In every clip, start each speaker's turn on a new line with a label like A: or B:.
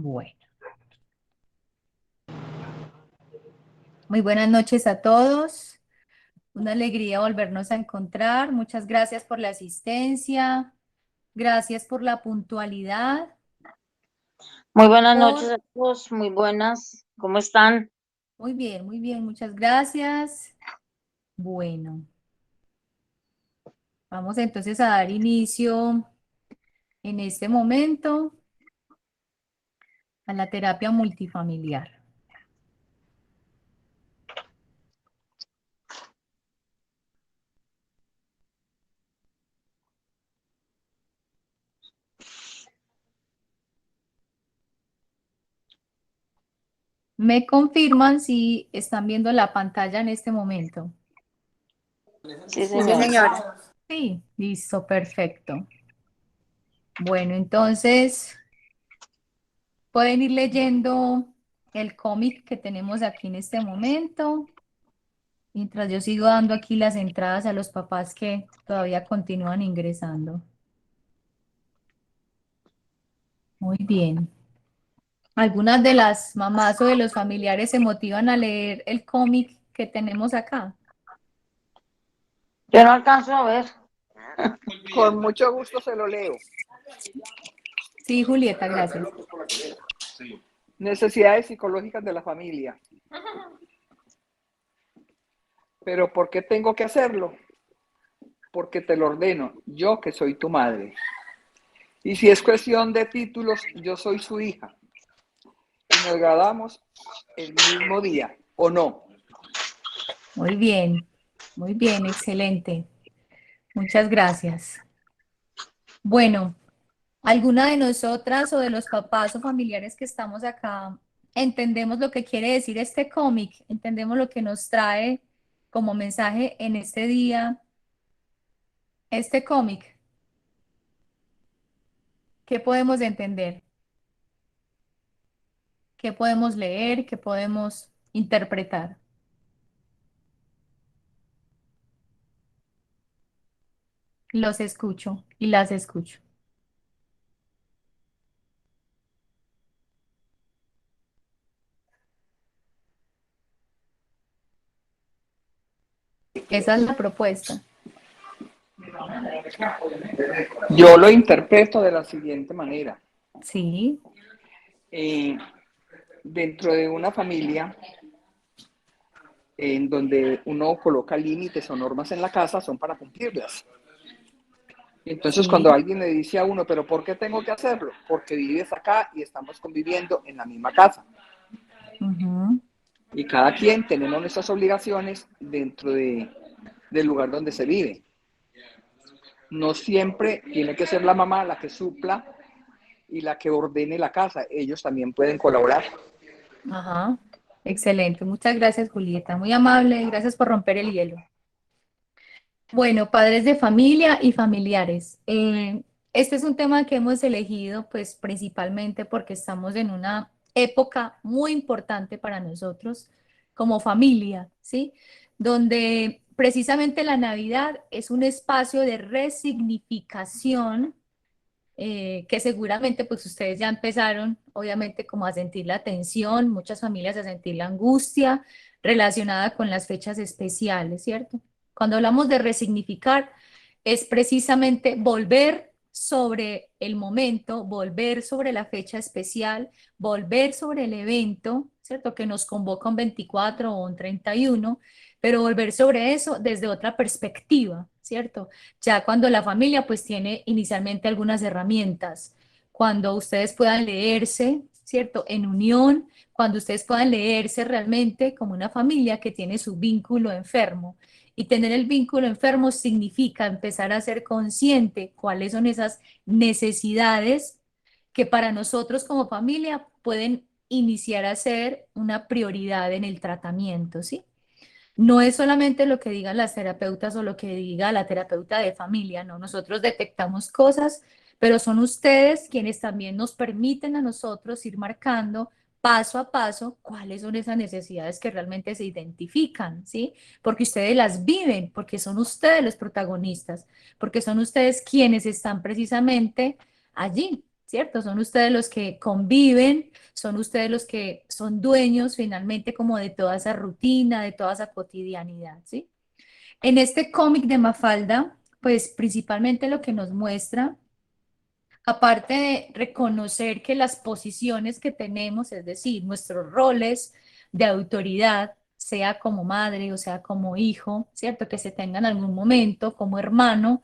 A: Bueno, muy buenas noches a todos. Una alegría volvernos a encontrar. Muchas gracias por la asistencia. Gracias por la puntualidad.
B: Muy buenas noches
A: Por...
B: a todos, muy buenas, ¿cómo están?
A: muy bien, muchas gracias. Bueno, vamos entonces a dar inicio en este momento a la terapia multifamiliar. ¿Me confirman si están viendo la pantalla en este momento?
B: Sí,
C: Sí,
B: señora.
C: señora.
A: Sí, listo, perfecto. Bueno, entonces pueden ir leyendo el cómic que tenemos aquí en este momento, mientras yo sigo dando aquí las entradas a los papás que todavía continúan ingresando. Muy bien. ¿Algunas de las mamás o de los familiares se motivan a leer el cómic que tenemos acá?
B: Yo no alcanzo a ver.
C: Con mucho gusto se lo leo.
A: Sí, Julieta, gracias.
C: Necesidades psicológicas de la familia. Pero ¿por qué tengo que hacerlo? Porque te lo ordeno, yo que soy tu madre. Y si es cuestión de títulos, yo soy su hija. Y nos graduamos el mismo día, ¿o no?
A: Muy bien, excelente. Muchas gracias. Bueno, ¿alguna de nosotras o de los papás o familiares que estamos acá entendemos lo que quiere decir este cómic? ¿Entendemos lo que nos trae como mensaje en este día este cómic? ¿Qué podemos entender? ¿Qué podemos leer? ¿Qué podemos interpretar? Los escucho y las escucho. Esa es la propuesta.
C: Yo lo interpreto de la siguiente manera.
A: Sí,
C: Eh, Dentro de una familia en donde uno coloca límites o normas en la casa, son para cumplirlas. Entonces, cuando
A: sí.
C: alguien le dice a uno, pero ¿por qué tengo que hacerlo? Porque vives acá y estamos conviviendo en la misma casa.
A: Ujú.
C: Y cada quien tenemos nuestras obligaciones del lugar donde se vive. No siempre tiene que ser la mamá la que supla y la que ordene la casa. Ellos también pueden colaborar.
A: Ajá. Excelente. Muchas gracias, Julieta. Muy amable. Gracias por romper el hielo. Bueno, padres de familia y familiares. Este es un tema que hemos elegido pues principalmente porque estamos en una época muy importante para nosotros como familia, ¿sí? Donde precisamente la Navidad es un espacio de resignificación que seguramente pues ustedes ya empezaron obviamente como a sentir la tensión, muchas familias a sentir la angustia relacionada con las fechas especiales, ¿cierto? Cuando hablamos de resignificar es precisamente volver sobre el momento, volver sobre la fecha especial, volver sobre el evento, ¿cierto? Que nos convoca un 24 o un 31, pero volver sobre eso desde otra perspectiva, ¿cierto? Ya cuando la familia pues tiene inicialmente algunas herramientas, cuando ustedes puedan leerse, ¿cierto? En unión, cuando ustedes puedan leerse realmente como una familia que tiene su vínculo enfermo. Y tener el vínculo enfermo significa empezar a ser consciente cuáles son esas necesidades que para nosotros como familia pueden iniciar a ser una prioridad en el tratamiento, ¿sí? No es solamente lo que digan las terapeutas o lo que diga la terapeuta de familia, no, nosotros detectamos cosas, pero son ustedes quienes también nos permiten a nosotros ir marcando paso a paso cuáles son esas necesidades que realmente se identifican, ¿sí? Porque ustedes las viven, porque son ustedes los protagonistas, porque son ustedes quienes están precisamente allí, ¿cierto? Son ustedes los que conviven, son ustedes los que son dueños finalmente como de toda esa rutina, de toda esa cotidianidad, ¿sí? En este cómic de Mafalda, pues principalmente lo que nos muestra, aparte de reconocer que las posiciones que tenemos, es decir, nuestros roles de autoridad, sea como madre o sea como hijo, ¿cierto? Que se tenga en algún momento como hermano,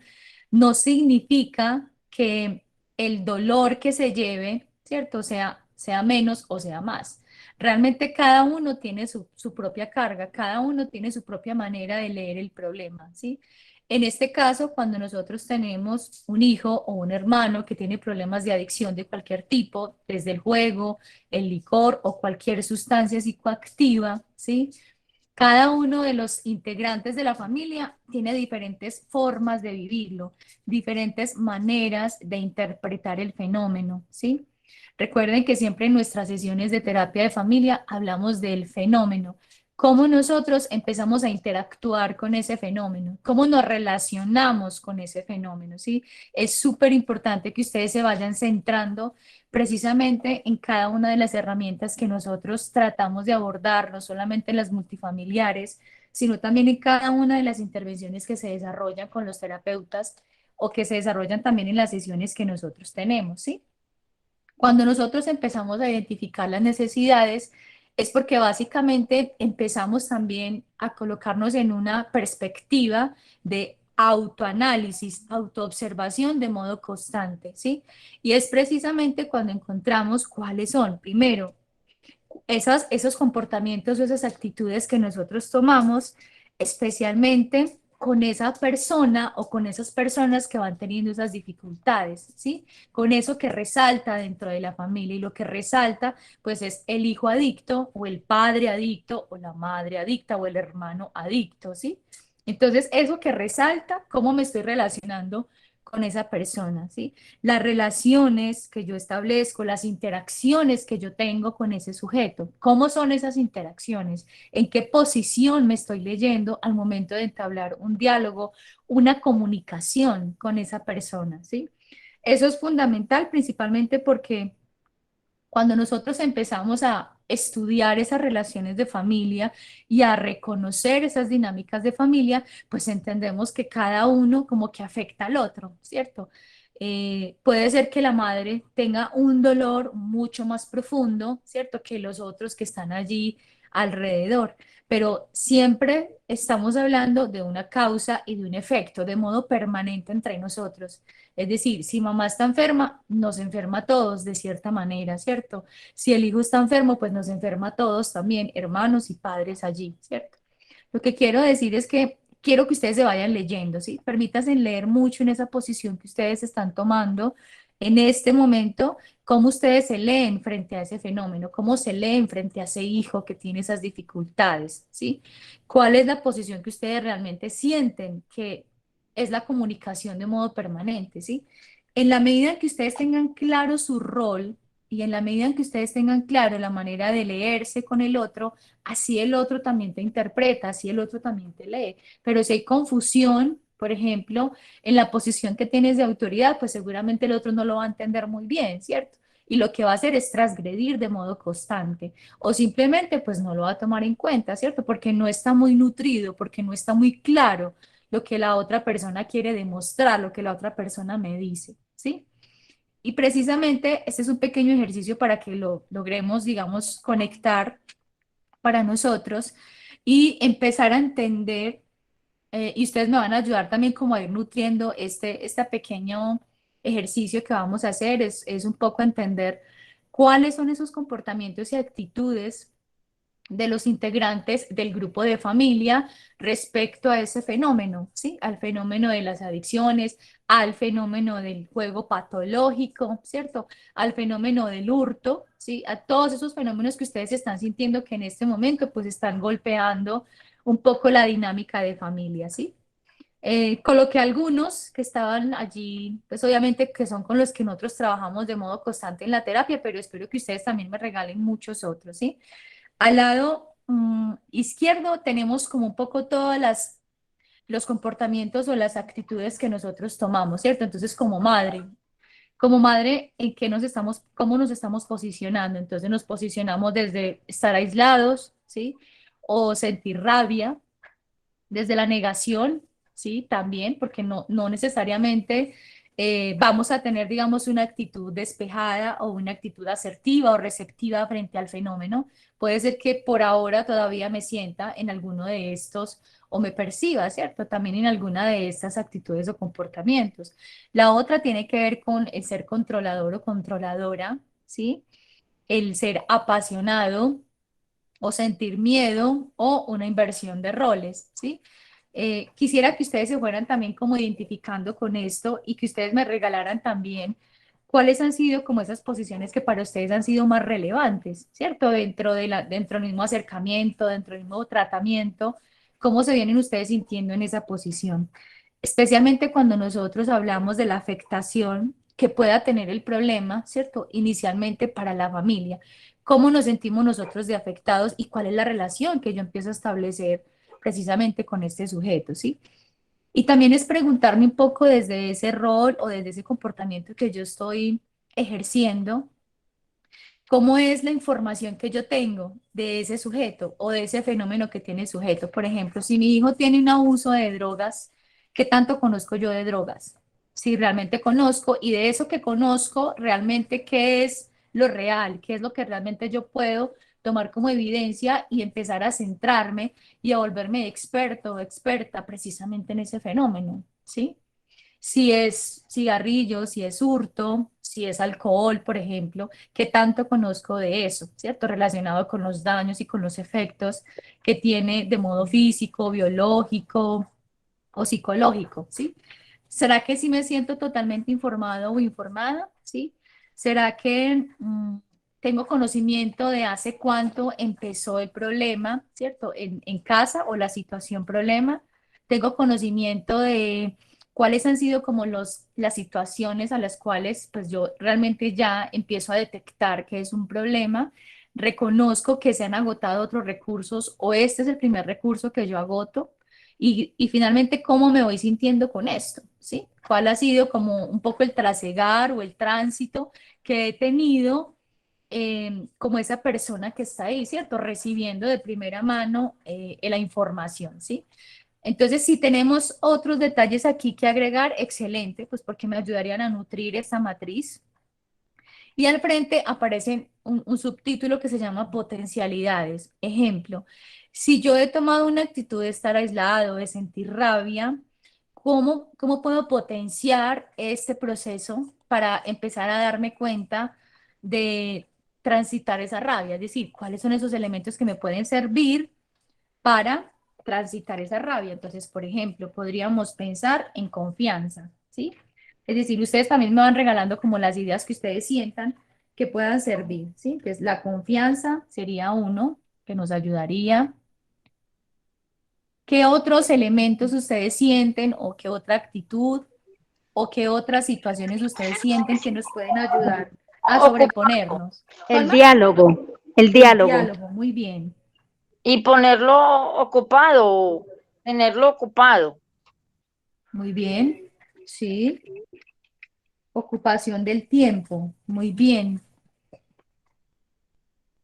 A: no significa que el dolor que se lleve, ¿cierto? Sea menos o sea más. Realmente cada uno tiene su propia carga, cada uno tiene su propia manera de leer el problema, ¿sí? En este caso, cuando nosotros tenemos un hijo o un hermano que tiene problemas de adicción de cualquier tipo, desde el juego, el licor o cualquier sustancia psicoactiva, ¿sí? Cada uno de los integrantes de la familia tiene diferentes formas de vivirlo, diferentes maneras de interpretar el fenómeno, ¿sí? Recuerden que siempre en nuestras sesiones de terapia de familia hablamos del fenómeno, cómo nosotros empezamos a interactuar con ese fenómeno, cómo nos relacionamos con ese fenómeno, ¿sí? Es súper importante que ustedes se vayan centrando precisamente en cada una de las herramientas que nosotros tratamos de abordar, no solamente en las multifamiliares, sino también en cada una de las intervenciones que se desarrollan con los terapeutas o que se desarrollan también en las sesiones que nosotros tenemos, ¿sí? Cuando nosotros empezamos a identificar las necesidades, es porque básicamente empezamos también a colocarnos en una perspectiva de autoanálisis, autoobservación de modo constante, ¿sí? Y es precisamente cuando encontramos cuáles son, primero, esos comportamientos o esas actitudes que nosotros tomamos, especialmente con esa persona o con esas personas que van teniendo esas dificultades, ¿sí? Con eso que resalta dentro de la familia y lo que resalta, pues es el hijo adicto o el padre adicto o la madre adicta o el hermano adicto, ¿sí? Entonces, eso que resalta, cómo me estoy relacionando con esa persona, ¿sí? Las relaciones que yo establezco, las interacciones que yo tengo con ese sujeto. ¿Cómo son esas interacciones? ¿En qué posición me estoy leyendo al momento de entablar un diálogo, una comunicación con esa persona? ¿Sí? Eso es fundamental principalmente porque cuando nosotros empezamos a estudiar esas relaciones de familia y a reconocer esas dinámicas de familia, pues entendemos que cada uno como que afecta al otro, ¿cierto? Puede ser que la madre tenga un dolor mucho más profundo, ¿cierto? Que los otros que están allí alrededor, pero siempre estamos hablando de una causa y de un efecto de modo permanente entre nosotros. Es decir, si mamá está enferma, nos enferma a todos de cierta manera, ¿cierto? Si el hijo está enfermo, pues nos enferma a todos también, hermanos y padres allí, ¿cierto? Lo que quiero decir es que quiero que ustedes se vayan leyendo, ¿sí? Permítanse leer mucho en esa posición que ustedes están tomando en este momento, cómo ustedes se leen frente a ese fenómeno, cómo se leen frente a ese hijo que tiene esas dificultades, ¿sí? ¿Cuál es la posición que ustedes realmente sienten que es la comunicación de modo permanente, ¿sí? En la medida en que ustedes tengan claro su rol y en la medida en que ustedes tengan claro la manera de leerse con el otro, así el otro también te interpreta, así el otro también te lee. Pero si hay confusión, por ejemplo, en la posición que tienes de autoridad, pues seguramente el otro no lo va a entender muy bien, ¿cierto? Y lo que va a hacer es transgredir de modo constante o simplemente pues no lo va a tomar en cuenta, ¿cierto? Porque no está muy nutrido, porque no está muy claro lo que la otra persona quiere demostrar, lo que la otra persona me dice, ¿sí? Y precisamente este es un pequeño ejercicio para que lo logremos, digamos, conectar para nosotros y empezar a entender, y ustedes me van a ayudar también como a ir nutriendo este pequeño ejercicio que vamos a hacer, es un poco entender cuáles son esos comportamientos y actitudes de los integrantes del grupo de familia respecto a ese fenómeno, ¿sí? Al fenómeno de las adicciones, al fenómeno del juego patológico, ¿cierto? Al fenómeno del hurto, ¿sí? A todos esos fenómenos que ustedes están sintiendo que en este momento pues están golpeando un poco la dinámica de familia, ¿sí? Coloqué algunos que estaban allí, pues obviamente que son con los que nosotros trabajamos de modo constante en la terapia, pero espero que ustedes también me regalen muchos otros, ¿sí? Al lado izquierdo tenemos como un poco todas los comportamientos o las actitudes que nosotros tomamos, ¿cierto? Entonces, como madre, como madre, ¿en qué nos estamos, cómo nos estamos posicionando? Entonces nos posicionamos desde estar aislados, ¿sí? O sentir rabia, desde la negación, ¿sí? También, porque no necesariamente vamos a tener, digamos, una actitud despejada o una actitud asertiva o receptiva frente al fenómeno. Puede ser que por ahora todavía me sienta en alguno de estos o me perciba, ¿cierto? También en alguna de estas actitudes o comportamientos. La otra tiene que ver con el ser controlador o controladora, ¿sí? El ser apasionado o sentir miedo o una inversión de roles, ¿sí? Quisiera que ustedes se fueran también como identificando con esto y que ustedes me regalaran también cuáles han sido como esas posiciones que para ustedes han sido más relevantes, ¿cierto? Dentro del mismo acercamiento, dentro del mismo tratamiento, ¿cómo se vienen ustedes sintiendo en esa posición? Especialmente cuando nosotros hablamos de la afectación que pueda tener el problema, ¿cierto? Inicialmente para la familia. ¿Cómo nos sentimos nosotros de afectados y cuál es la relación que yo empiezo a establecer precisamente con este sujeto, ¿sí? Y también es preguntarme un poco desde ese rol o desde ese comportamiento que yo estoy ejerciendo, cómo es la información que yo tengo de ese sujeto o de ese fenómeno que tiene el sujeto. Por ejemplo, si mi hijo tiene un abuso de drogas, ¿qué tanto conozco yo de drogas? Si realmente conozco y de eso que conozco, realmente qué es lo real, qué es lo que realmente yo puedo tomar como evidencia y empezar a centrarme y a volverme experto o experta precisamente en ese fenómeno, ¿sí? Si es cigarrillo, si es hurto, si es alcohol, por ejemplo, qué tanto conozco de eso, ¿cierto? Relacionado con los daños y con los efectos que tiene de modo físico, biológico o psicológico, ¿sí? ¿Será que sí me siento totalmente informado o informada? ¿Sí? ¿Será que tengo conocimiento de hace cuánto empezó el problema, ¿cierto? En casa o la situación problema. Tengo conocimiento de cuáles han sido como las situaciones a las cuales pues yo realmente ya empiezo a detectar que es un problema. Reconozco que se han agotado otros recursos o este es el primer recurso que yo agoto y finalmente, ¿cómo me voy sintiendo con esto? ¿Sí? ¿Cuál ha sido como un poco el trasegar o el tránsito que he tenido como esa persona que está ahí, ¿cierto? Recibiendo de primera mano la información, ¿sí? Entonces, si tenemos otros detalles aquí que agregar, excelente, pues porque me ayudarían a nutrir esta matriz. Y al frente aparece un subtítulo que se llama potencialidades. Ejemplo, si yo he tomado una actitud de estar aislado, de sentir rabia, ¿cómo puedo potenciar este proceso para empezar a darme cuenta de transitar esa rabia? Es decir, ¿cuáles son esos elementos que me pueden servir para transitar esa rabia? Entonces, por ejemplo, podríamos pensar en confianza, ¿sí? Es decir, ustedes también me van regalando como las ideas que ustedes sientan que puedan servir, ¿sí? Entonces, la confianza sería uno que nos ayudaría. ¿Qué otros elementos ustedes sienten o qué otra actitud o qué otras situaciones ustedes sienten que nos pueden ayudar a
B: Ocupado.
A: sobreponernos?
D: El
A: ¿Palma?
D: diálogo, el
A: El
D: diálogo.
A: diálogo, muy bien,
B: Y ponerlo ocupado, tenerlo ocupado.
A: muy bien, sí. Ocupación del tiempo, muy bien.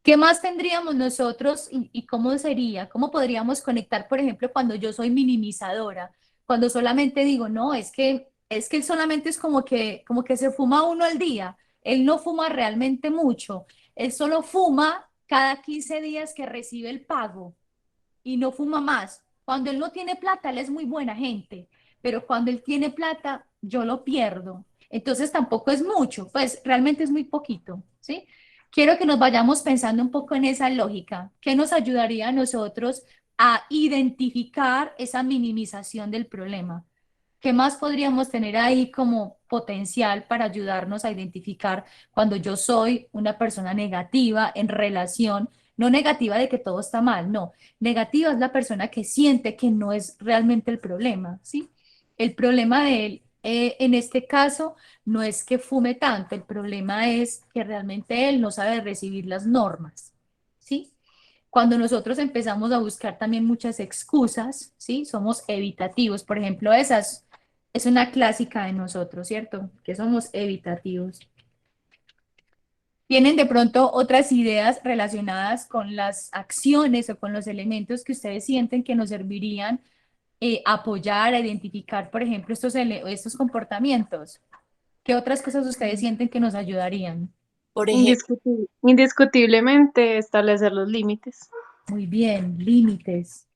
A: ¿Qué más tendríamos nosotros y cómo sería? ¿Cómo podríamos conectar, por ejemplo, cuando yo soy minimizadora? Cuando solamente digo, no, es que él solamente es como que se fuma uno al día. Él no fuma realmente mucho. Él solo fuma cada 15 días que recibe el pago y no fuma más. Cuando él no tiene plata, él es muy buena gente, pero cuando él tiene plata, yo lo pierdo. Entonces tampoco es mucho, pues realmente es muy poquito, ¿sí? Quiero que nos vayamos pensando un poco en esa lógica, que nos ayudaría a nosotros a identificar esa minimización del problema. ¿Qué más podríamos tener ahí como potencial para ayudarnos a identificar cuando yo soy una persona negativa en relación, no negativa de que todo está mal, no, negativa es la persona que siente que no es realmente el problema, ¿sí? El problema de él, en este caso, no es que fume tanto, el problema es que realmente él no sabe recibir las normas, ¿sí? Cuando nosotros empezamos a buscar también muchas excusas, ¿sí? Somos evitativos, por ejemplo, esas Es una clásica de nosotros, ¿cierto? Que somos evitativos. ¿Tienen de pronto otras ideas relacionadas con las acciones o con los elementos que ustedes sienten que nos servirían a apoyar, a identificar, por ejemplo, estos comportamientos? ¿Qué otras cosas ustedes sienten que nos ayudarían?
D: Por ejemplo,
E: Indiscutiblemente establecer los límites.
A: Muy bien, límites.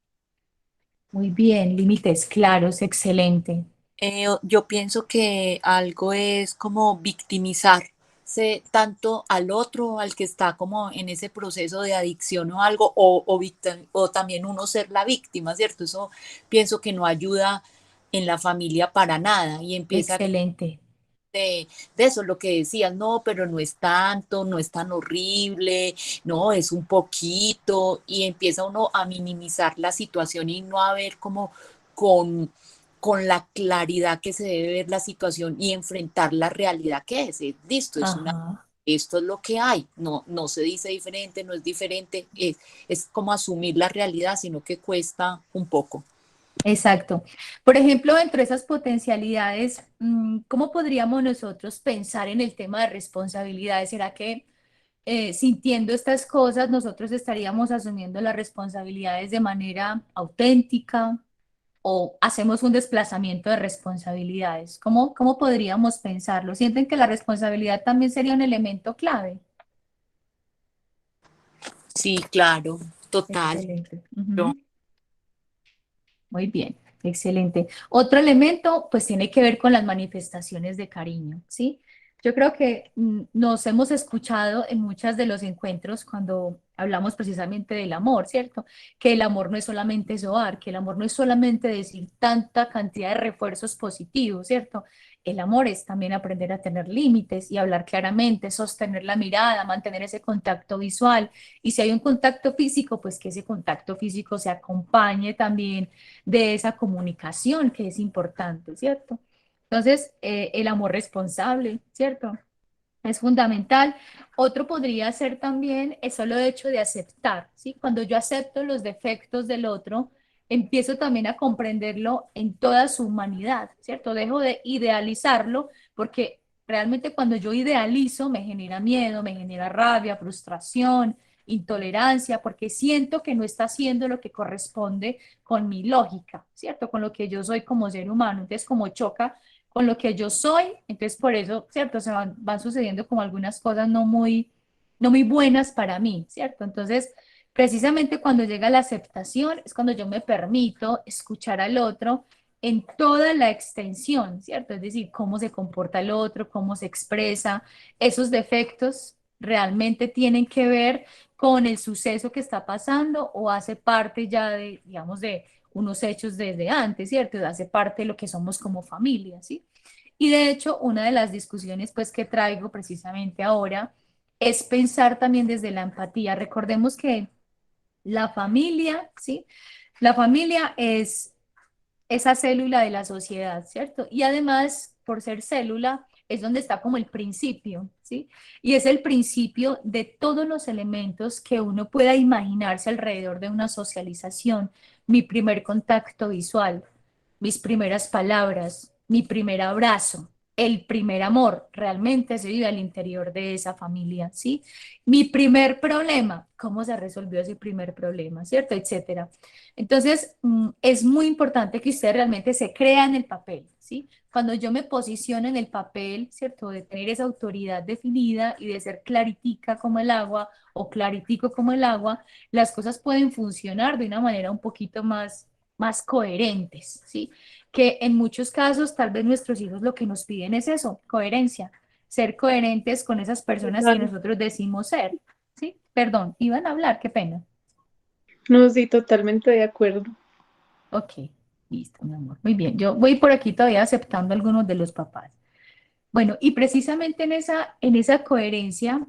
A: Muy bien, límites claros, excelente.
D: yo pienso que algo es como victimizarse tanto al otro, al que está como en ese proceso de adicción o algo, o también uno ser la víctima, ¿cierto? Eso pienso que no ayuda en la familia para nada y empieza
A: Excelente.
D: de eso, lo que decías, no, pero no es tanto, no es tan horrible, no, es un poquito, y empieza uno a minimizar la situación y no a ver como con, con la claridad que se debe ver la situación y enfrentar la realidad que es listo,
A: Ajá.
D: esto es lo que hay, no, no se dice diferente, no es diferente, es como asumir la realidad, sino que cuesta un poco.
A: Exacto. Por ejemplo, dentro de esas potencialidades, ¿cómo podríamos nosotros pensar en el tema de responsabilidades? ¿Será que sintiendo estas cosas nosotros estaríamos asumiendo las responsabilidades de manera auténtica o hacemos un desplazamiento de responsabilidades? ¿Cómo podríamos pensarlo? ¿Sienten que la responsabilidad también sería un elemento clave?
D: Sí, claro, total.
A: Excelente.
D: Yo-
A: Ujú. Muy bien, excelente. Otro elemento, pues tiene que ver con las manifestaciones de cariño, ¿sí? Yo creo que nos hemos escuchado en muchos de los encuentros cuando hablamos precisamente del amor, ¿cierto? Que el amor no es solamente soar, que el amor no es solamente decir tanta cantidad de refuerzos positivos, ¿cierto? El amor es también aprender a tener límites y hablar claramente, sostener la mirada, mantener ese contacto visual. Y si hay un contacto físico, pues que ese contacto físico se acompañe también de esa comunicación que es importante, ¿cierto? Entonces, el amor responsable, ¿cierto? Es fundamental. Otro podría ser también el solo hecho de aceptar, ¿sí? Cuando yo acepto los defectos del otro, empiezo también a comprenderlo en toda su humanidad, ¿cierto? Dejo de idealizarlo porque realmente cuando yo idealizo me genera miedo, me genera rabia, frustración, intolerancia, porque siento que no está haciendo lo que corresponde con mi lógica, ¿cierto? Con lo que yo soy como ser humano. Entonces, como choca con lo que yo soy, entonces por eso, ¿cierto? Se van sucediendo como algunas cosas no muy buenas para mí, ¿cierto? Entonces, precisamente cuando llega la aceptación es cuando yo me permito escuchar al otro en toda la extensión, ¿cierto? Es decir, cómo se comporta el otro, cómo se expresa, esos defectos realmente tienen que ver con el suceso que está pasando o hace parte ya de, digamos, de unos hechos desde antes, ¿cierto? Hace parte de lo que somos como familia, ¿sí? Y de hecho, una de las discusiones pues que traigo precisamente ahora es pensar también desde la empatía. Recordemos que la familia, ¿sí? La familia es esa célula de la sociedad, ¿cierto? Y además, por ser célula, es donde está como el principio, ¿sí? Y es el principio de todos los elementos que uno pueda imaginarse alrededor de una socialización. Mi primer contacto visual, mis primeras palabras, mi primer abrazo, el primer amor, realmente se vive al interior de esa familia, ¿sí? Mi primer problema, ¿cómo se resolvió ese primer problema, ¿cierto? Etcétera. Entonces, es muy importante que usted realmente se crea en el papel, ¿sí? Cuando yo me posiciono en el papel, ¿cierto? De tener esa autoridad definida y de ser claritica como el agua o claritico como el agua, las cosas pueden funcionar de una manera un poquito más coherentes, ¿sí? Que en muchos casos tal vez nuestros hijos lo que nos piden es eso, coherencia, ser coherentes con esas personas que
E: Total.
A: nosotros decimos ser, ¿sí? Perdón, iban a hablar, qué pena.
E: No, sí, totalmente de acuerdo.
A: Ok, listo, mi amor. Muy bien, yo voy por aquí todavía aceptando algunos de los papás. Bueno, y precisamente en esa coherencia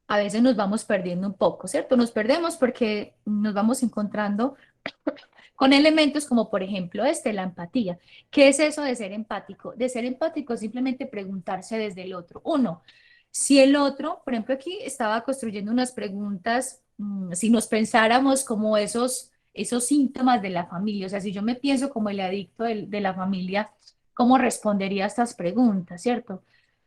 A: a veces nos vamos perdiendo un poco, ¿cierto? Nos perdemos porque nos vamos encontrando con elementos como por ejemplo la empatía. ¿Qué es eso de ser empático? De ser empático es simplemente preguntarse desde el otro. Uno, si el otro, por ejemplo aquí estaba construyendo unas preguntas, si nos pensáramos como esos síntomas de la familia, o sea, si yo me pienso como el adicto de la familia, ¿Cómo respondería a estas preguntas, cierto?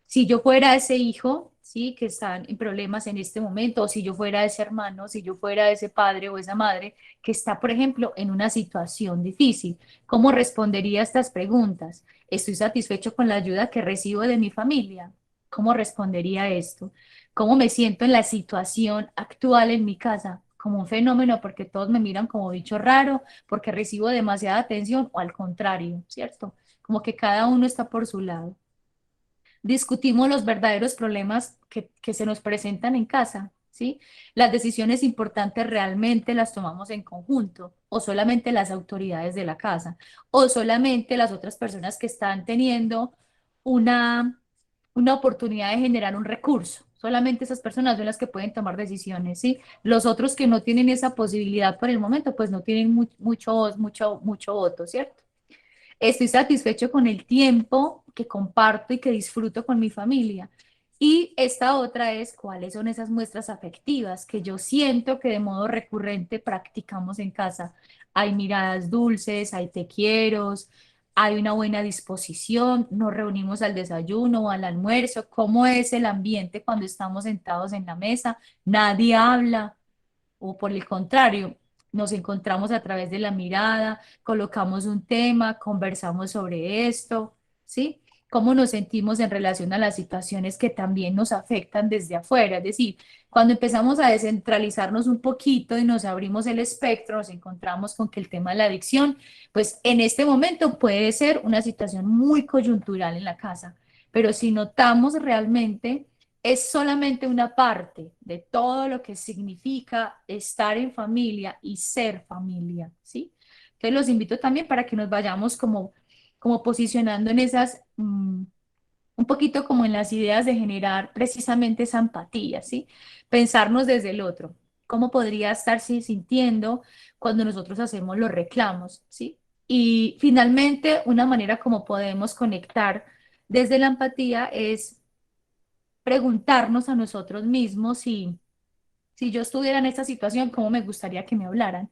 A: Si yo fuera ese hijo, ¿sí? Que están en problemas en este momento, o si yo fuera ese hermano, si yo fuera ese padre o esa madre que está, por ejemplo, en una situación difícil, ¿cómo respondería a estas preguntas? ¿Estoy satisfecho con la ayuda que recibo de mi familia? ¿Cómo respondería a esto? ¿Cómo me siento en la situación actual en mi casa? Como un fenómeno porque todos me miran como bicho raro, porque recibo demasiada atención o al contrario, ¿cierto? Como que cada uno está por su lado. Discutimos los verdaderos problemas que se nos presentan en casa, ¿sí? Las decisiones importantes realmente las tomamos en conjunto, o solamente las autoridades de la casa, o solamente las otras personas que están teniendo una, una oportunidad de generar un recurso. Solamente esas personas son las que pueden tomar decisiones, ¿sí? Los otros que no tienen esa posibilidad por el momento, pues no tienen mucho voto, ¿cierto? Estoy satisfecho con el tiempo que comparto y que disfruto con mi familia. Y esta otra es cuáles son esas muestras afectivas que yo siento que de modo recurrente practicamos en casa. Hay miradas dulces, hay te quieros, hay una buena disposición, nos reunimos al desayuno o al almuerzo. ¿Cómo es el ambiente cuando estamos sentados en la mesa? Nadie habla, o por el contrario, nos encontramos a través de la mirada, colocamos un tema, conversamos sobre esto, ¿sí? Cómo nos sentimos en relación a las situaciones que también nos afectan desde afuera. Es decir, cuando empezamos a descentralizarnos un poquito y nos abrimos el espectro, nos encontramos con que el tema de la adicción, pues en este momento puede ser una situación muy coyuntural en la casa, pero si notamos realmente es solamente una parte de todo lo que significa estar en familia y ser familia, ¿sí? Entonces los invito también para que nos vayamos como posicionando en esas, un poquito como en las ideas de generar precisamente esa empatía, ¿sí? Pensarnos desde el otro. ¿Cómo podría estarse sintiendo cuando nosotros hacemos los reclamos, ¿sí? Y finalmente, una manera como podemos conectar desde la empatía es preguntarnos a nosotros mismos si yo estuviera en esta situación, ¿cómo me gustaría que me hablaran?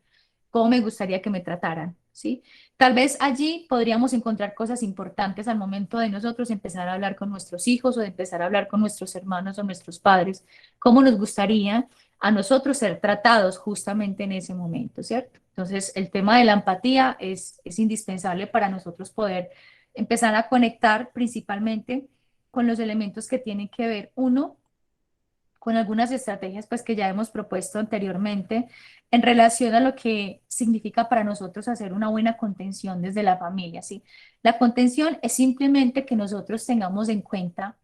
A: ¿Cómo me gustaría que me trataran? ¿Sí? Tal vez allí podríamos encontrar cosas importantes al momento de nosotros empezar a hablar con nuestros hijos o de empezar a hablar con nuestros hermanos o nuestros padres. ¿Cómo nos gustaría a nosotros ser tratados justamente en ese momento, ¿cierto? Entonces, el tema de la empatía es indispensable para nosotros poder empezar a conectar principalmente con los elementos que tienen que ver, uno, con algunas estrategias pues que ya hemos propuesto anteriormente en relación a lo que significa para nosotros hacer una buena contención desde la familia, ¿sí? La contención es simplemente que nosotros tengamos en cuenta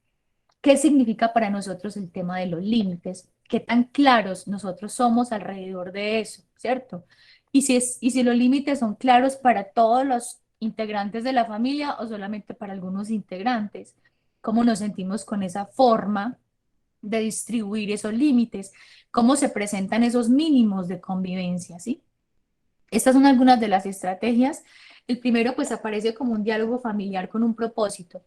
A: qué significa para nosotros el tema de los límites, qué tan claros nosotros somos alrededor de eso, ¿cierto? Y si los límites son claros para todos los integrantes de la familia o solamente para algunos integrantes, cómo nos sentimos con esa forma de distribuir esos límites, cómo se presentan esos mínimos de convivencia, ¿sí? Estas son algunas de las estrategias. El primero, pues, aparece como un diálogo familiar con un propósito.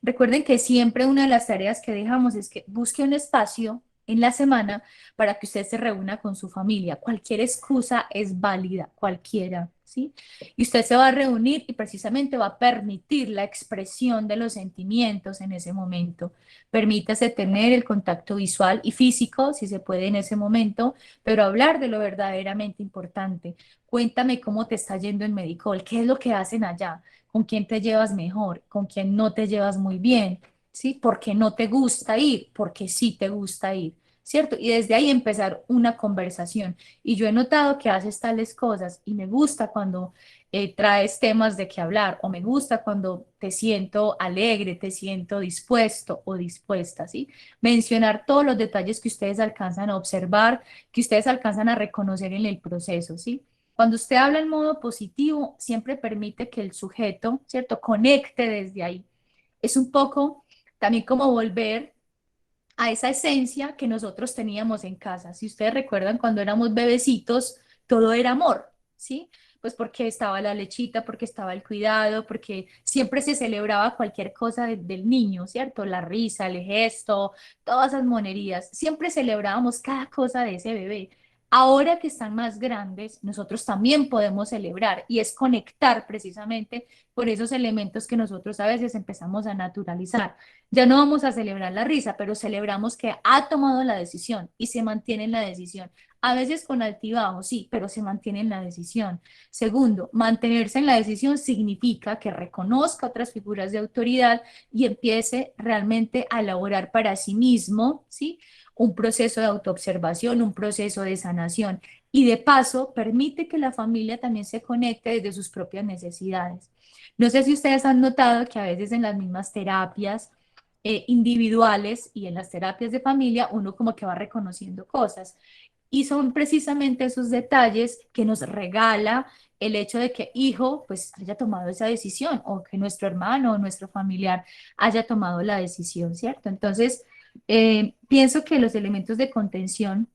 A: Recuerden que siempre una de las tareas que dejamos es que busque un espacio en la semana para que usted se reúna con su familia. Cualquier excusa es válida, cualquiera, ¿sí? Y usted se va a reunir y precisamente va a permitir la expresión de los sentimientos en ese momento. Permítase tener el contacto visual y físico, si se puede en ese momento, pero hablar de lo verdaderamente importante. Cuéntame cómo te está yendo en Medicol, qué es lo que hacen allá, con quién te llevas mejor, con quién no te llevas muy bien, ¿sí? ¿Por qué no te gusta ir? Porque sí te gusta ir, ¿cierto? Y desde ahí empezar una conversación. Y yo he notado que haces tales cosas y me gusta cuando traes temas de qué hablar o me gusta cuando te siento alegre, te siento dispuesto o dispuesta, ¿sí? Mencionar todos los detalles que ustedes alcanzan a observar, que ustedes alcanzan a reconocer en el proceso, ¿sí? Cuando usted habla en modo positivo, siempre permite que el sujeto, ¿cierto?, conecte desde ahí. Es un poco también como volver a esa esencia que nosotros teníamos en casa. Si ustedes recuerdan, cuando éramos bebecitos, todo era amor, ¿sí? Pues porque estaba la lechita, porque estaba el cuidado, porque siempre se celebraba cualquier cosa del niño, ¿cierto? La risa, el gesto, todas esas monerías. Siempre celebrábamos cada cosa de ese bebé. Ahora que están más grandes, nosotros también podemos celebrar y es conectar precisamente por esos elementos que nosotros a veces empezamos a naturalizar. Ya no vamos a celebrar la risa, pero celebramos que ha tomado la decisión y se mantiene en la decisión. A veces con altibajos, sí, pero se mantiene en la decisión. Segundo, mantenerse en la decisión significa que reconozca otras figuras de autoridad y empiece realmente a elaborar para sí mismo, ¿sí? Un proceso de autoobservación, un proceso de sanación y de paso permite que la familia también se conecte desde sus propias necesidades. No sé si ustedes han notado que a veces en las mismas terapias individuales y en las terapias de familia uno como que va reconociendo cosas y son precisamente esos detalles que nos regala el hecho de que hijo pues haya tomado esa decisión o que nuestro hermano o nuestro familiar haya tomado la decisión, ¿cierto? Entonces, pienso que los elementos de contención,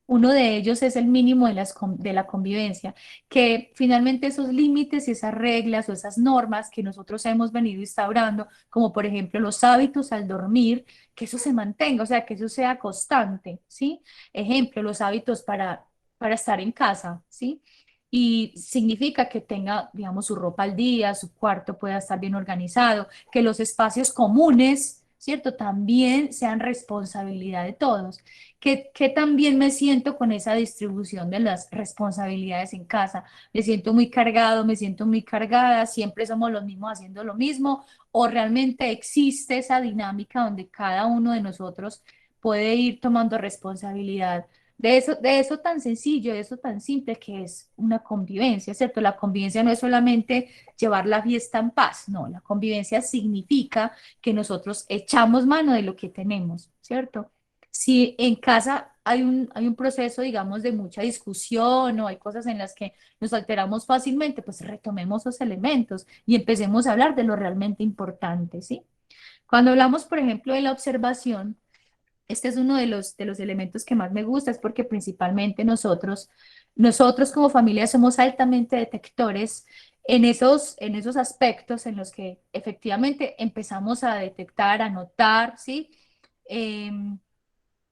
A: uno de ellos es el mínimo de la convivencia, que finalmente esos límites y esas reglas o esas normas que nosotros hemos venido instaurando, como por ejemplo los hábitos al dormir, que eso se mantenga, o sea, que eso sea constante, ¿sí? Ejemplo, los hábitos para estar en casa, ¿sí? Y significa que tenga, digamos, su ropa al día, su cuarto pueda estar bien organizado, que los espacios comunes, ¿cierto? También sean responsabilidad de todos que también me siento con esa distribución de las responsabilidades en casa. Me siento muy cargado, me siento muy cargada, siempre somos los mismos haciendo lo mismo, o realmente existe esa dinámica donde cada uno de nosotros puede ir tomando responsabilidad de eso tan sencillo, de eso tan simple que es una convivencia, ¿cierto? La convivencia no es solamente llevar la fiesta en paz, no, la convivencia significa que nosotros echamos mano de lo que tenemos, ¿cierto? Si en casa hay un proceso, digamos, de mucha discusión o hay cosas en las que nos alteramos fácilmente, pues retomemos esos elementos y empecemos a hablar de lo realmente importante, ¿sí? Cuando hablamos, por ejemplo, de la observación, este es uno de los elementos que más me gusta, es porque principalmente nosotros como familia somos altamente detectores en esos aspectos en los que efectivamente empezamos a detectar, a notar, ¿sí?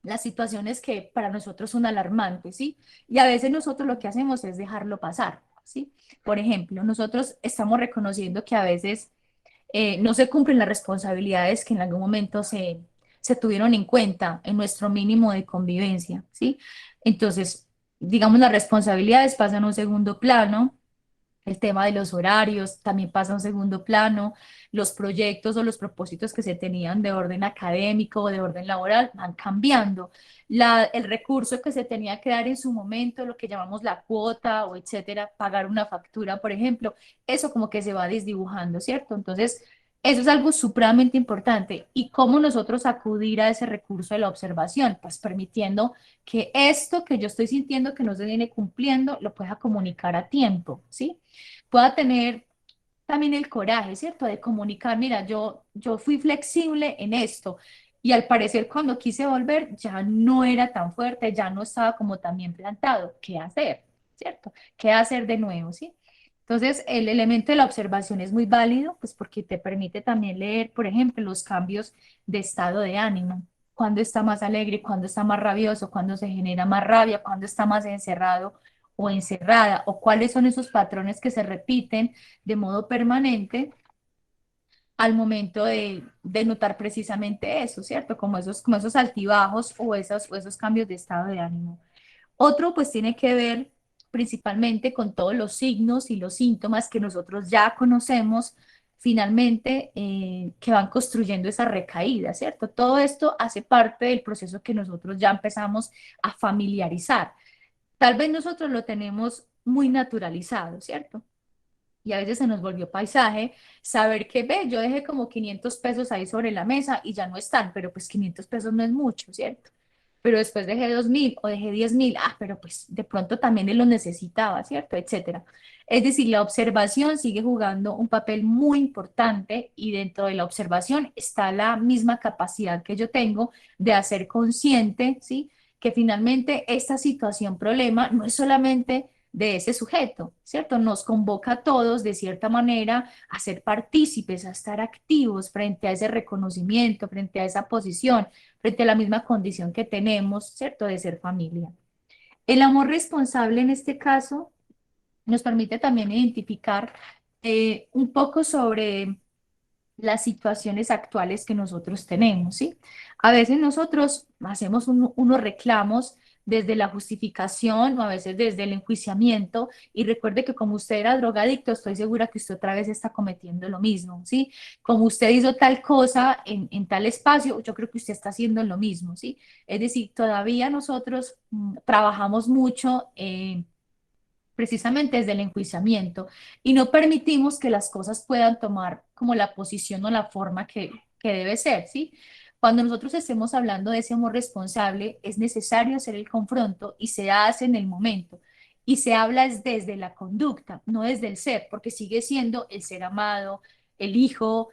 A: Las situaciones que para nosotros son alarmantes, ¿sí? Y a veces nosotros lo que hacemos es dejarlo pasar, ¿sí? Por ejemplo, nosotros estamos reconociendo que a veces no se cumplen las responsabilidades que en algún momento se tuvieron en cuenta en nuestro mínimo de convivencia, ¿sí? Entonces, digamos, las responsabilidades pasan a un segundo plano, el tema de los horarios también pasa a un segundo plano, los proyectos o los propósitos que se tenían de orden académico o de orden laboral van cambiando. El recurso que se tenía que dar en su momento, lo que llamamos la cuota o etcétera, pagar una factura, por ejemplo, eso como que se va desdibujando, ¿cierto? Entonces, eso es algo supremamente importante. ¿Y cómo nosotros acudir a ese recurso de la observación? Pues permitiendo que esto que yo estoy sintiendo que no se viene cumpliendo, lo pueda comunicar a tiempo, ¿sí? Pueda tener también el coraje, ¿cierto? De comunicar, mira, yo fui flexible en esto y al parecer cuando quise volver ya no era tan fuerte, ya no estaba como tan bien plantado. ¿Qué hacer? ¿Cierto? ¿Qué hacer de nuevo? ¿Sí? Entonces, el elemento de la observación es muy válido, pues porque te permite también leer, por ejemplo, los cambios de estado de ánimo. Cuando está más alegre, cuando está más rabioso, cuando se genera más rabia, cuando está más encerrado o encerrada, o cuáles son esos patrones que se repiten de modo permanente al momento de notar precisamente eso, ¿cierto? Como esos altibajos o esos cambios de estado de ánimo. Otro pues tiene que ver principalmente con todos los signos y los síntomas que nosotros ya conocemos finalmente que van construyendo esa recaída, ¿cierto? Todo esto hace parte del proceso que nosotros ya empezamos a familiarizar. Tal vez nosotros lo tenemos muy naturalizado, ¿cierto? Y a veces se nos volvió paisaje saber que, ve, yo dejé como 500 pesos ahí sobre la mesa y ya no están, pero pues 500 pesos no es mucho, ¿cierto? Pero después dejé 2.000 o dejé 10.000, pero pues de pronto también él lo necesitaba, ¿cierto? Etcétera. Es decir, la observación sigue jugando un papel muy importante y dentro de la observación está la misma capacidad que yo tengo de hacer consciente, ¿sí? Que finalmente esta situación, problema, no es solamente de ese sujeto, ¿cierto? Nos convoca a todos de cierta manera a ser partícipes, a estar activos frente a ese reconocimiento, frente a esa posición, frente a la misma condición que tenemos, ¿cierto? De ser familia. El amor responsable en este caso nos permite también identificar un poco sobre las situaciones actuales que nosotros tenemos, ¿sí? A veces nosotros hacemos unos reclamos desde la justificación o a veces desde el enjuiciamiento y recuerde que como usted era drogadicto, estoy segura que usted otra vez está cometiendo lo mismo, ¿sí? Como usted hizo tal cosa en tal espacio, yo creo que usted está haciendo lo mismo, ¿sí? Es decir, todavía nosotros trabajamos mucho precisamente desde el enjuiciamiento y no permitimos que las cosas puedan tomar como la posición o la forma que debe ser, ¿sí? Cuando nosotros estemos hablando de ese amor responsable, es necesario hacer el confronto y se hace en el momento. Y se habla es desde la conducta, no desde el ser, porque sigue siendo el ser amado, el hijo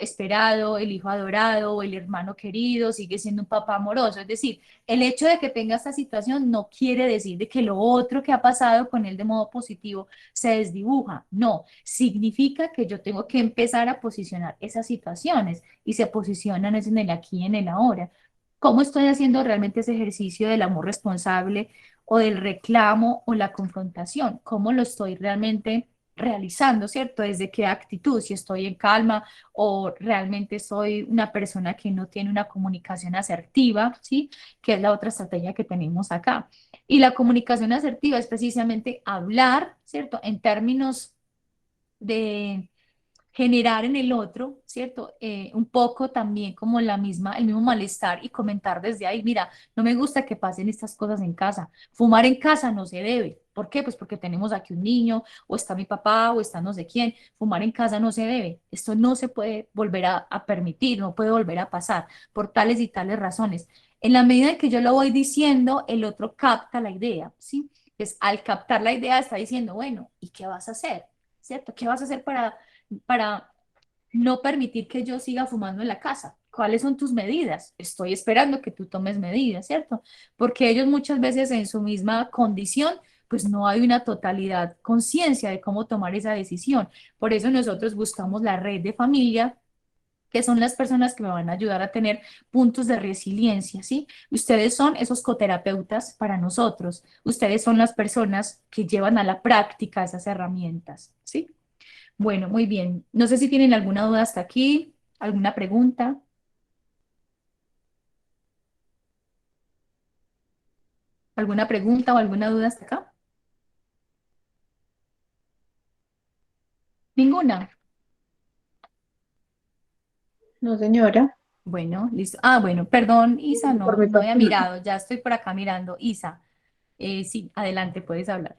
A: esperado, el hijo adorado, el hermano querido, sigue siendo un papá amoroso. Es decir, el hecho de que tenga esta situación no quiere decir de que lo otro que ha pasado con él de modo positivo se desdibuja. No, significa que yo tengo que empezar a posicionar esas situaciones y se posicionan es en el aquí y en el ahora. ¿Cómo estoy haciendo realmente ese ejercicio del amor responsable o del reclamo o la confrontación? ¿Cómo lo estoy realmente realizando, cierto? ¿Desde qué actitud? Si estoy en calma o realmente soy una persona que no tiene una comunicación asertiva, ¿sí? Que es la otra estrategia que tenemos acá. Y la comunicación asertiva es precisamente hablar, ¿cierto? En términos de generar en el otro, ¿cierto? Un poco también como el mismo malestar y comentar desde ahí, mira, no me gusta que pasen estas cosas en casa. Fumar en casa no se debe. ¿Por qué? Pues porque tenemos aquí un niño, o está mi papá, o está no sé quién. Fumar en casa no se debe. Esto no se puede volver a permitir, no puede volver a pasar por tales y tales razones. En la medida en que yo lo voy diciendo, el otro capta la idea, ¿sí? Pues al captar la idea está diciendo, bueno, ¿y qué vas a hacer? ¿Cierto? ¿Qué vas a hacer para no permitir que yo siga fumando en la casa? ¿Cuáles son tus medidas? Estoy esperando que tú tomes medidas, ¿cierto? Porque ellos muchas veces en su misma condición, pues no hay una totalidad conciencia de cómo tomar esa decisión. Por eso nosotros buscamos la red de familia, que son las personas que me van a ayudar a tener puntos de resiliencia, ¿sí? Ustedes son esos coterapeutas para nosotros. Ustedes son las personas que llevan a la práctica esas herramientas, ¿sí? Bueno, muy bien. No sé si tienen alguna duda hasta aquí, alguna pregunta. ¿Alguna pregunta o alguna duda hasta acá? Ninguna.
E: No, señora,
A: Bueno, listo. Ah, bueno, perdón, Isa,
E: por
A: no,
E: mi
A: no había
E: parte no.
A: mirado, ya estoy por acá mirando. Isa, sí, adelante, puedes hablar.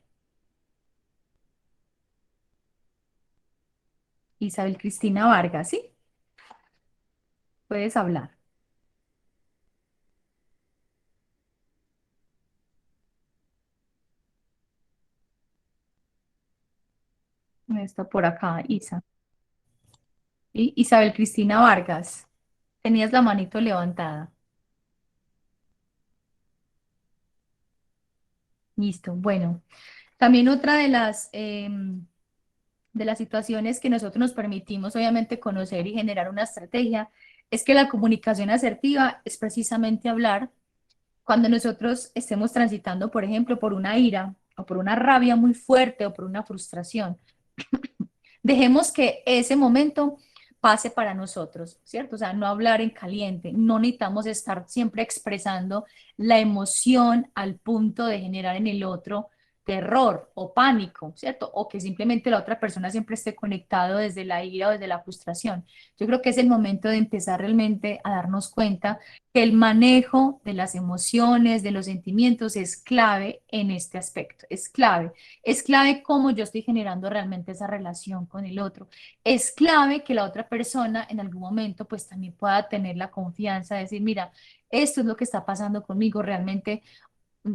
A: Isabel Cristina Vargas, ¿sí? Puedes hablar. Está por acá, Isa. Y Isabel Cristina Vargas, tenías la manito levantada. Listo. Bueno, también otra de las situaciones que nosotros nos permitimos, obviamente, conocer y generar una estrategia, es que la comunicación asertiva es precisamente hablar cuando nosotros estemos transitando, por ejemplo, por una ira o por una rabia muy fuerte o por una frustración. Dejemos que ese momento pase para nosotros, ¿cierto? O sea, no hablar en caliente, no necesitamos estar siempre expresando la emoción al punto de generar en el otro terror o pánico, ¿cierto? O que simplemente la otra persona siempre esté conectado desde la ira o desde la frustración. Yo creo que es el momento de empezar realmente a darnos cuenta que el manejo de las emociones, de los sentimientos es clave en este aspecto, es clave. Es clave cómo yo estoy generando realmente esa relación con el otro. Es clave que la otra persona en algún momento pues también pueda tener la confianza de decir, mira, esto es lo que está pasando conmigo, realmente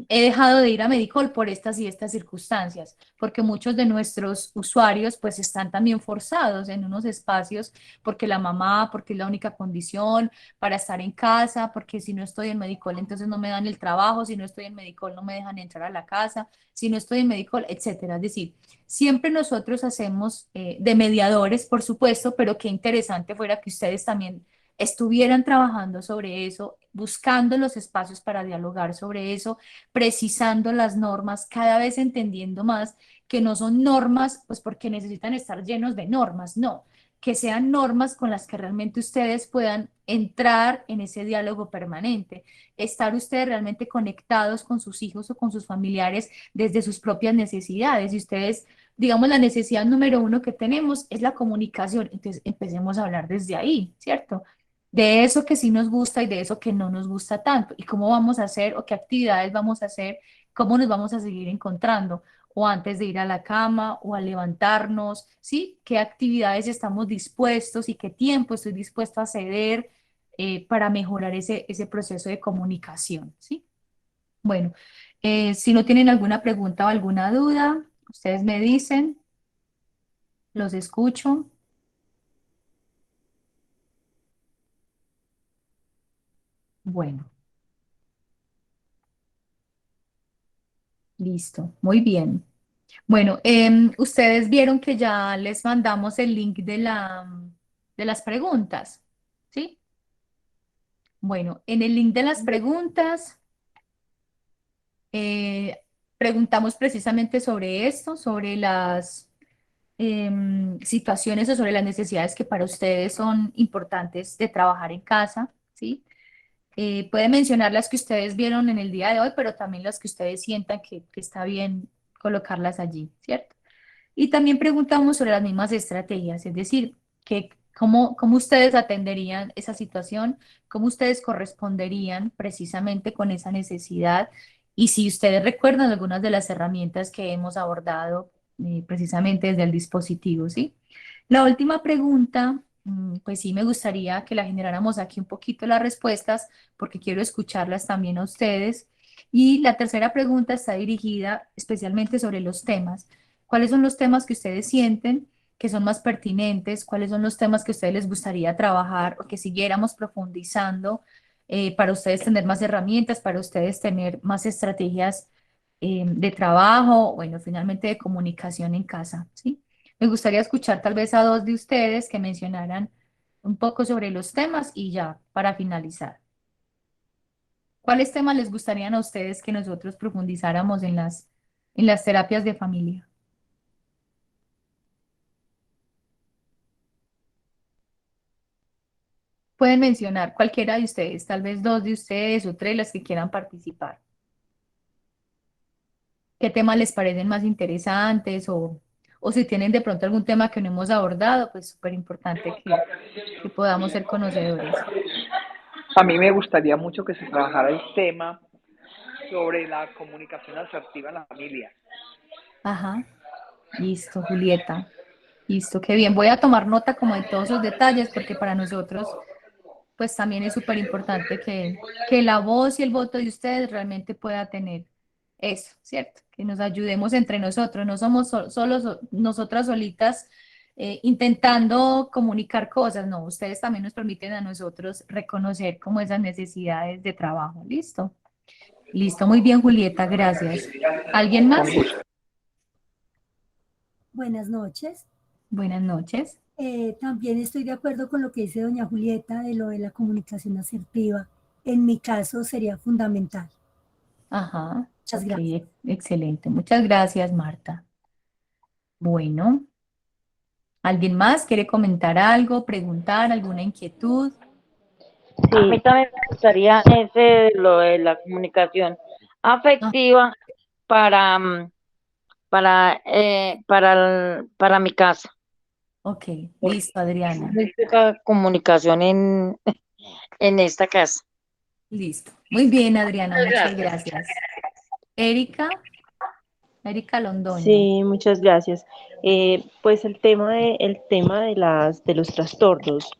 A: he dejado de ir a Medicol por estas y estas circunstancias, porque muchos de nuestros usuarios pues están también forzados en unos espacios porque la mamá, porque es la única condición para estar en casa, porque si no estoy en Medicol entonces no me dan el trabajo, si no estoy en Medicol no me dejan entrar a la casa, si no estoy en Medicol, etcétera. Es decir, siempre nosotros hacemos de mediadores, por supuesto, pero qué interesante fuera que ustedes también estuvieran trabajando sobre eso buscando los espacios para dialogar sobre eso, precisando las normas, cada vez entendiendo más que no son normas, pues porque necesitan estar llenos de normas, no, que sean normas con las que realmente ustedes puedan entrar en ese diálogo permanente, estar ustedes realmente conectados con sus hijos o con sus familiares desde sus propias necesidades. Y ustedes, digamos, la necesidad número uno que tenemos es la comunicación. Entonces, empecemos a hablar desde ahí, ¿cierto? De eso que sí nos gusta y de eso que no nos gusta tanto. Y cómo vamos a hacer o qué actividades vamos a hacer, cómo nos vamos a seguir encontrando o antes de ir a la cama o al levantarnos, ¿sí? ¿Qué actividades estamos dispuestos y qué tiempo estoy dispuesto a ceder para mejorar ese proceso de comunicación, ¿sí? Bueno, si no tienen alguna pregunta o alguna duda, ustedes me dicen, los escucho. Bueno, listo, muy bien. Bueno, ustedes vieron que ya les mandamos el link de las preguntas, ¿sí? Bueno, en el link de las preguntas eh, preguntamos precisamente sobre esto, sobre las situaciones o sobre las necesidades que para ustedes son importantes de trabajar en casa, ¿sí? Puede mencionar las que ustedes vieron en el día de hoy, pero también las que ustedes sientan que está bien colocarlas allí, ¿cierto? Y también preguntamos sobre las mismas estrategias, es decir, cómo ustedes atenderían esa situación, cómo ustedes corresponderían precisamente con esa necesidad y si ustedes recuerdan algunas de las herramientas que hemos abordado precisamente desde el dispositivo, ¿sí? La última pregunta, pues sí me gustaría que la generáramos aquí un poquito las respuestas porque quiero escucharlas también a ustedes. Y la tercera pregunta está dirigida especialmente sobre los temas. ¿Cuáles son los temas que ustedes sienten que son más pertinentes? ¿Cuáles son los temas que a ustedes les gustaría trabajar o que siguiéramos profundizando para ustedes tener más herramientas, para ustedes tener más estrategias de trabajo, bueno, finalmente de comunicación en casa, ¿sí? Me gustaría escuchar tal vez a dos de ustedes que mencionaran un poco sobre los temas y ya para finalizar. ¿Cuáles temas les gustarían a ustedes que nosotros profundizáramos en las terapias de familia? Pueden mencionar cualquiera de ustedes, tal vez dos de ustedes o tres las que quieran participar. ¿Qué temas les parecen más interesantes o si tienen de pronto algún tema que no hemos abordado, pues súper importante que podamos ser conocedores.
C: A mí me gustaría mucho que se trabajara el tema sobre la comunicación asertiva en la familia.
A: Ajá, listo, Julieta. Listo, qué bien. Voy a tomar nota como de todos esos detalles porque para nosotros pues también es súper importante que la voz y el voto de ustedes realmente pueda tener eso, ¿cierto? Que nos ayudemos entre nosotros, no somos solo nosotras solitas intentando comunicar cosas, no, ustedes también nos permiten a nosotros reconocer como esas necesidades de trabajo, ¿listo? Listo, muy bien, Julieta, gracias. ¿Alguien más?
F: Buenas noches.
A: Buenas noches.
F: También estoy de acuerdo con lo que dice doña Julieta de lo de la comunicación asertiva. En mi caso sería fundamental.
A: Ajá,
F: Muchas
A: ok,
F: gracias.
A: excelente. Muchas gracias, Marta. Bueno, ¿alguien más quiere comentar algo, preguntar, alguna inquietud?
B: A mí también me gustaría lo de la comunicación
A: Ah,
B: afectiva para, para mi casa.
A: ok, listo, Adriana.
B: Muy poca comunicación en esta casa.
A: Listo. Muy bien, Adriana,
B: Muchas
A: muchas
B: gracias.
A: gracias. Erika Londoño.
E: Sí, muchas gracias. Pues el tema de de los trastornos.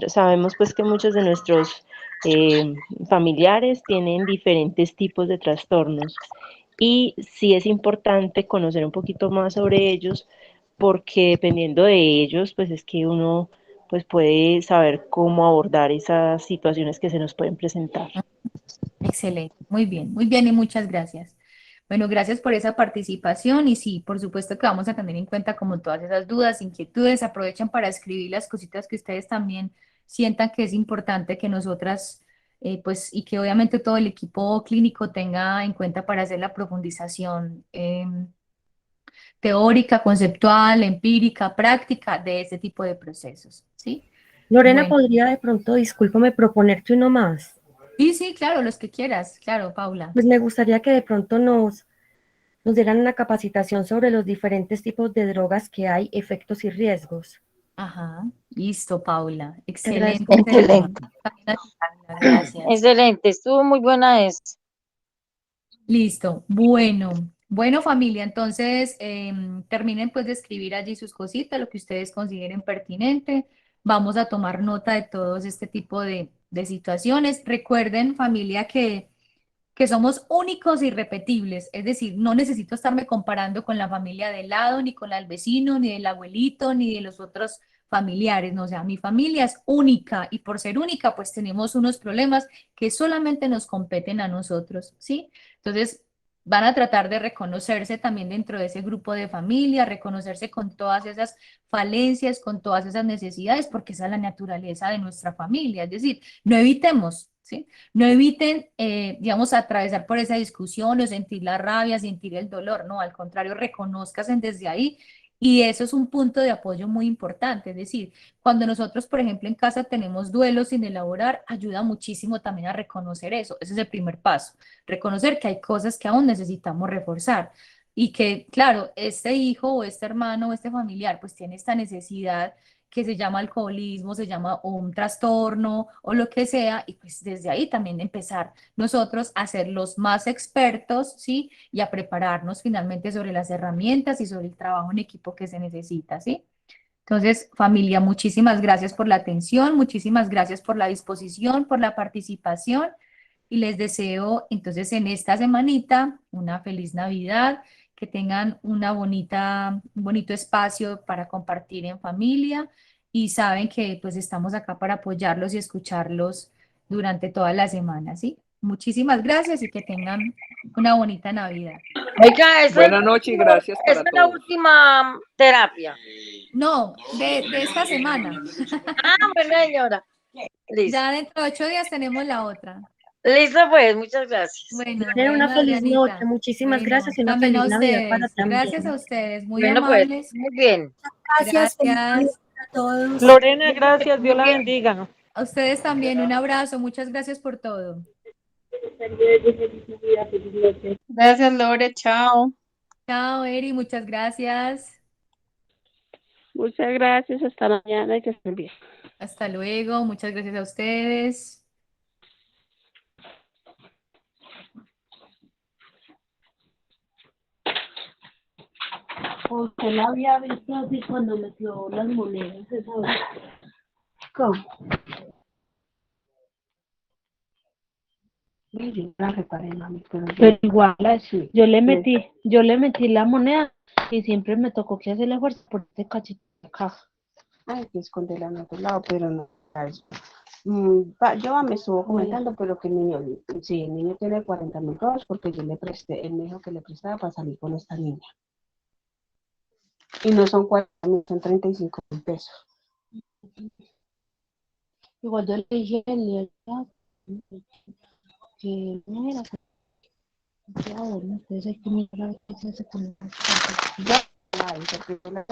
E: Sabemos pues que muchos de nuestros familiares tienen diferentes tipos de trastornos y sí es importante conocer un poquito más sobre ellos porque dependiendo de ellos pues es que uno pues puede saber cómo abordar esas situaciones que se nos pueden presentar.
A: Excelente, muy bien y muchas gracias. Bueno, gracias por esa participación y sí, por supuesto que vamos a tener en cuenta como todas esas dudas, inquietudes, aprovechen para escribir las cositas que ustedes también sientan que es importante que nosotras pues, y que obviamente todo el equipo clínico tenga en cuenta para hacer la profundización teórica, conceptual, empírica, práctica de este tipo de procesos, ¿sí?
G: Lorena,
A: Bueno,
G: ¿podría de pronto, discúlpame, proponerte uno más?
A: sí, sí, claro, los que quieras, claro, Paula.
G: Pues me gustaría que de pronto nos dieran una capacitación sobre los diferentes tipos de drogas que hay, efectos y riesgos.
A: Ajá, listo, Paula.
G: Te agradezco
A: Excelente
G: mucho.
A: tema.
B: Excelente,
A: Paula, gracias.
B: excelente, estuvo muy buena esta.
A: Listo. Bueno, bueno familia, entonces terminen pues de escribir allí sus cositas, lo que ustedes consideren pertinente. Vamos a tomar nota de todos este tipo de situaciones. Recuerden familia que somos únicos y irrepetibles, es decir, no necesito estarme comparando con la familia de lado, ni con la del vecino, ni del abuelito, ni de los otros familiares, no, o sea, mi familia es única y por ser única, pues tenemos unos problemas que solamente nos competen a nosotros, ¿sí? Entonces, van a tratar de reconocerse también dentro de ese grupo de familia, reconocerse con todas esas falencias, con todas esas necesidades, porque esa es la naturaleza de nuestra familia, es decir, no evitemos, ¿sí? No eviten, digamos, atravesar por esa discusión o sentir la rabia, sentir el dolor, no, al contrario, reconózcanse desde ahí y eso es un punto de apoyo muy importante, es decir, cuando nosotros, por ejemplo, en casa tenemos duelos sin elaborar, ayuda muchísimo también a reconocer eso, ese es el primer paso, reconocer que hay cosas que aún necesitamos reforzar y que, claro, este hijo o este hermano o este familiar pues tiene esta necesidad que se llama alcoholismo, se llama o un trastorno o lo que sea, y pues desde ahí también empezar nosotros a ser los más expertos, ¿sí? Y a prepararnos finalmente sobre las herramientas y sobre el trabajo en equipo que se necesita, ¿sí? Entonces, familia, muchísimas gracias por la atención, muchísimas gracias por la disposición, por la participación y les deseo entonces en esta semanita una feliz Navidad, que tengan un bonito espacio para compartir en familia y saben que pues estamos acá para apoyarlos y escucharlos durante toda la semana, ¿sí? Muchísimas gracias y que tengan una bonita Navidad.
B: Oiga,
C: Buenas noches y gracias
B: esa
C: para
B: es la
C: todos.
B: última terapia.
A: No, de esta semana.
B: Ah, bueno, señora. Listo.
A: Ya dentro de 8 días tenemos la otra.
B: Listo, pues, muchas gracias.
A: Bueno,
G: Lorena, una
A: bueno,
G: feliz noche,
A: Adrianita.
G: muchísimas
A: Bueno,
G: gracias y una
A: también
G: feliz
A: a
G: Navidad para
A: ustedes. Gracias a
G: también.
A: ustedes, muy
B: Bueno, pues,
A: amables.
B: muy bien.
F: Gracias, feliz Navidad
A: Gracias.
F: a todos.
H: Lorena, gracias, Dios la
B: Bien.
H: bendiga.
A: A ustedes también, un abrazo. Muchas gracias por todo.
I: Gracias, Lore, chao.
A: Chao, Eri, muchas gracias.
H: Muchas gracias, hasta mañana y que estén bien.
A: Hasta luego, muchas gracias a ustedes.
J: Usted la había visto así cuando metió las monedas esa vez. ¿Cómo? Sí, yo la reparé, mami, pero igual así. Yo le metí la moneda y siempre me tocó que hacerle fuerza por este cachito de acá. Ay, que esconderla en otro lado, pero no. Yo me estuvo comentando, pero que el niño, sí, el niño tiene 40.000 dólares porque yo le presté, él me dijo que le prestaba para salir con esta niña. Y no son 40.000, son 35.000 pesos. Igual yo le dije a él que no era que bueno, entonces hay que mirar a ver qué se hace con la ya, porque yo le